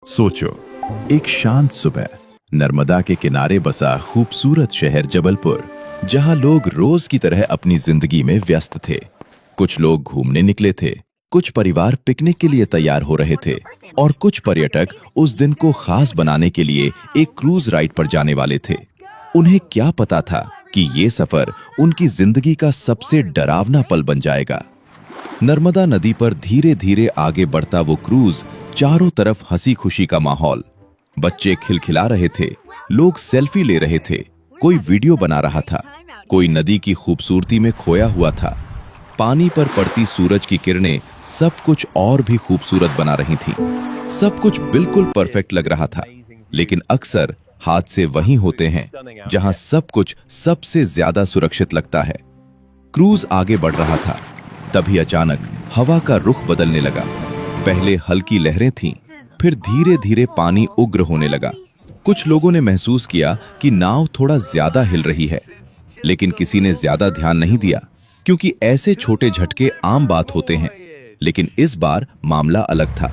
सोचो, एक शांत सुबह नर्मदा के किनारे बसा खूबसूरत शहर जबलपुर, जहां लोग रोज की तरह अपनी जिंदगी में व्यस्त थे। कुछ लोग घूमने निकले थे, कुछ परिवार पिकनिक के लिए तैयार हो रहे थे और कुछ पर्यटक उस दिन को खास बनाने के लिए एक क्रूज राइड पर जाने वाले थे। उन्हें क्या पता था कि ये सफर उनकी जिंदगी का सबसे डरावना पल बन जाएगा। नर्मदा नदी पर धीरे धीरे आगे बढ़ता वो क्रूज, चारों तरफ हंसी खुशी का माहौल। बच्चे खिलखिला रहे थे, लोग सेल्फी ले रहे थे, कोई वीडियो बना रहा था, कोई नदी की खूबसूरती में खोया हुआ था। पानी पर पड़ती सूरज की किरणें सब कुछ और भी खूबसूरत बना रही थीं। सब कुछ बिल्कुल परफेक्ट लग रहा था, लेकिन अक्सर हादसे वहीं होते हैं जहां सब कुछ सबसे ज्यादा सुरक्षित लगता है। क्रूज आगे बढ़ रहा था, तभी अचानक हवा का रुख बदलने लगा। पहले हल्की लहरें थीं, फिर धीरे धीरे पानी उग्र होने लगा। कुछ लोगों ने महसूस किया कि नाव थोड़ा ज्यादा हिल रही है, लेकिन किसी ने ज्यादा ध्यान नहीं दिया, क्योंकि ऐसे छोटे झटके आम बात होते हैं। लेकिन इस बार मामला अलग था।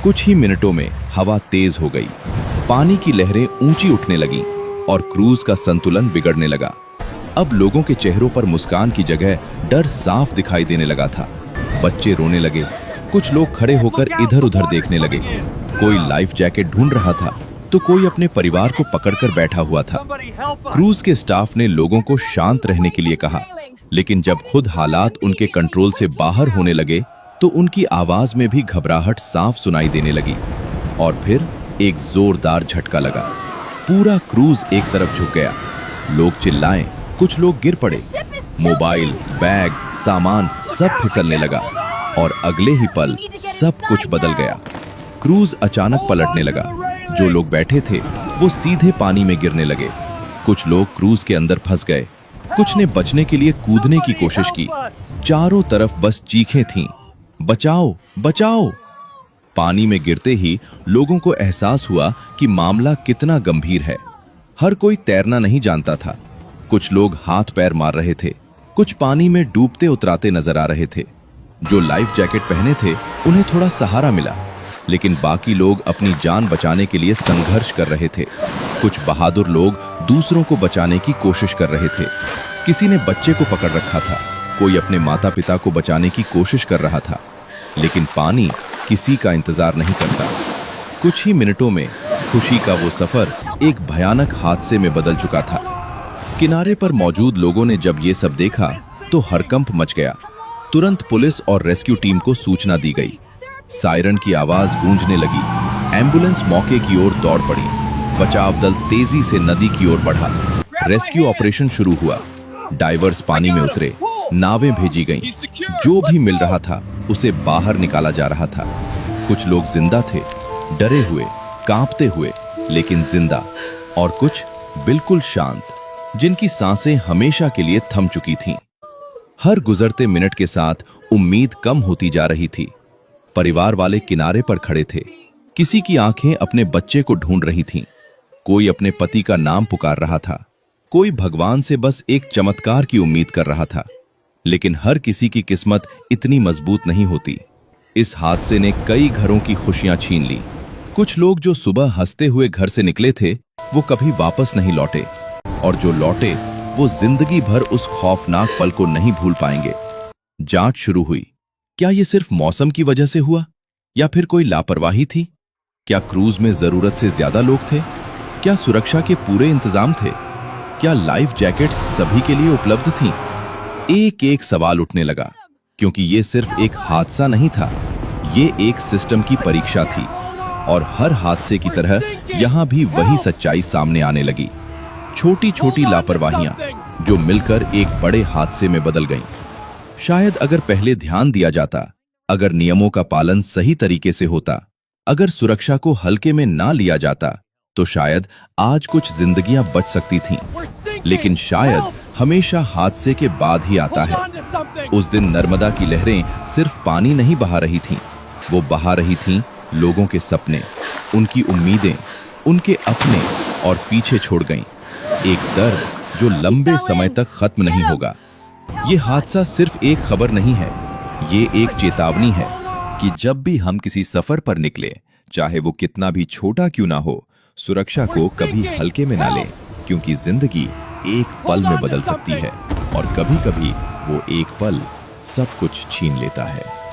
कुछ ही मिनटों में हवा तेज हो गई, पानी की लहरें ऊंची उठने लगीं और क्रूज का संतुलन बिगड़ने लगा। अब लोगों के चेहरों पर मुस्कान की जगह डर साफ दिखाई देने लगा था। बच्चे रोने लगे, कुछ लोग खड़े होकर इधर उधर देखने लगे। कोई लाइफ जैकेट ढूंढ रहा था, तो कोई अपने परिवार को पकड़कर बैठा हुआ था। क्रूज के स्टाफ ने लोगों को शांत रहने के लिए कहा, लेकिन जब खुद हालात उनके कंट्रोल से बाहर होने लगे, तो उनकी आवाज में भी घबराहट साफ सुनाई देने लगी। और फिर एक जोरदार झटका लगा। पूरा क्रूज एक तरफ झुक गया। लोग चिल्लाए, कुछ लोग गिर पड़े। मोबाइल, बैग, सामान सब फिसलने लगा और अगले ही पल सब कुछ बदल गया। क्रूज अचानक पलटने लगा। जो लोग बैठे थे वो सीधे पानी में गिरने लगे। कुछ लोग क्रूज के अंदर फंस गए, कुछ ने बचने के लिए कूदने की कोशिश की। चारों तरफ बस चीखें थीं, बचाओ बचाओ। पानी में गिरते ही लोगों को एहसास हुआ कि मामला कितना गंभीर है। हर कोई तैरना नहीं जानता था। कुछ लोग हाथ पैर मार रहे थे, कुछ पानी में डूबते उतराते नजर आ रहे थे। जो लाइफ जैकेट पहने थे उन्हें थोड़ा सहारा मिला, लेकिन बाकी लोग अपनी जान बचाने के लिए संघर्ष कर रहे थे। कुछ बहादुर लोग दूसरों को बचाने की कोशिश कर रहे थे। किसी ने बच्चे को पकड़ रखा था, कोई अपने माता पिता को बचाने की कोशिश कर रहा था। लेकिन पानी किसी का इंतजार नहीं करता। कुछ ही मिनटों में खुशी का वो सफर एक भयानक हादसे में बदल चुका था। किनारे पर मौजूद लोगों ने जब ये सब देखा तो हड़कंप मच गया। तुरंत पुलिस और रेस्क्यू टीम को सूचना दी गई। सायरन की आवाज गूंजने लगी। एम्बुलेंस मौके की ओर दौड़ पड़ी। बचाव दल तेजी से नदी की ओर बढ़ा। रेस्क्यू ऑपरेशन शुरू हुआ। डाइवर्स पानी में उतरे, नावें भेजी गईं। जो भी मिल रहा था उसे बाहर निकाला जा रहा था। कुछ लोग जिंदा थे, डरे हुए, कांपते हुए, लेकिन जिंदा। और कुछ बिल्कुल शांत, जिनकी सांसें हमेशा के लिए थम चुकी थीं। हर गुजरते मिनट के साथ उम्मीद कम होती जा रही थी। परिवार वाले किनारे पर खड़े थे। किसी की आंखें अपने बच्चे को ढूंढ रही थीं। कोई अपने पति का नाम पुकार रहा था, कोई भगवान से बस एक चमत्कार की उम्मीद कर रहा था। लेकिन हर किसी की किस्मत इतनी मजबूत नहीं होती। इस हादसे ने कई घरों की खुशियां छीन ली। कुछ लोग जो सुबह हंसते हुए घर से निकले थे वो कभी वापस नहीं लौटे, और जो लौटे वो जिंदगी भर उस खौफनाक पल को नहीं भूल पाएंगे। जांच शुरू हुई। क्या ये सिर्फ मौसम की वजह से हुआ, या फिर कोई लापरवाही थी? क्या क्रूज में जरूरत से ज्यादा लोग थे? क्या सुरक्षा के पूरे इंतजाम थे? क्या लाइफ जैकेट्स सभी के लिए उपलब्ध थीं? एक एक सवाल उठने लगा, क्योंकि ये सिर्फ एक हादसा नहीं था, ये एक सिस्टम की परीक्षा थी। और हर हादसे की तरह यहां भी वही सच्चाई सामने आने लगी। छोटी छोटी लापरवाहियां जो मिलकर एक बड़े हादसे में बदल गईं। शायद अगर पहले ध्यान दिया जाता, अगर नियमों का पालन सही तरीके से होता, अगर सुरक्षा को हल्के में ना लिया जाता, तो शायद आज कुछ जिंदगियां बच सकती थीं। लेकिन शायद हमेशा हादसे के बाद ही आता है। उस दिन नर्मदा की लहरें सिर्फ पानी नहीं बहा रही थीं, वो बहा रही थीं लोगों के सपने, उनकी उम्मीदें, उनके अपने, और पीछे छोड़ गईं एक दर्द जो लंबे समय तक खत्म नहीं होगा। ये हादसा सिर्फ एक खबर नहीं है, ये एक चेतावनी है कि जब भी हम किसी सफर पर निकले, चाहे वो कितना भी छोटा क्यों ना हो, सुरक्षा को कभी हल्के में ना लें, क्योंकि जिंदगी एक पल में बदल सकती है और कभी-कभी वो एक पल सब कुछ छीन लेता है।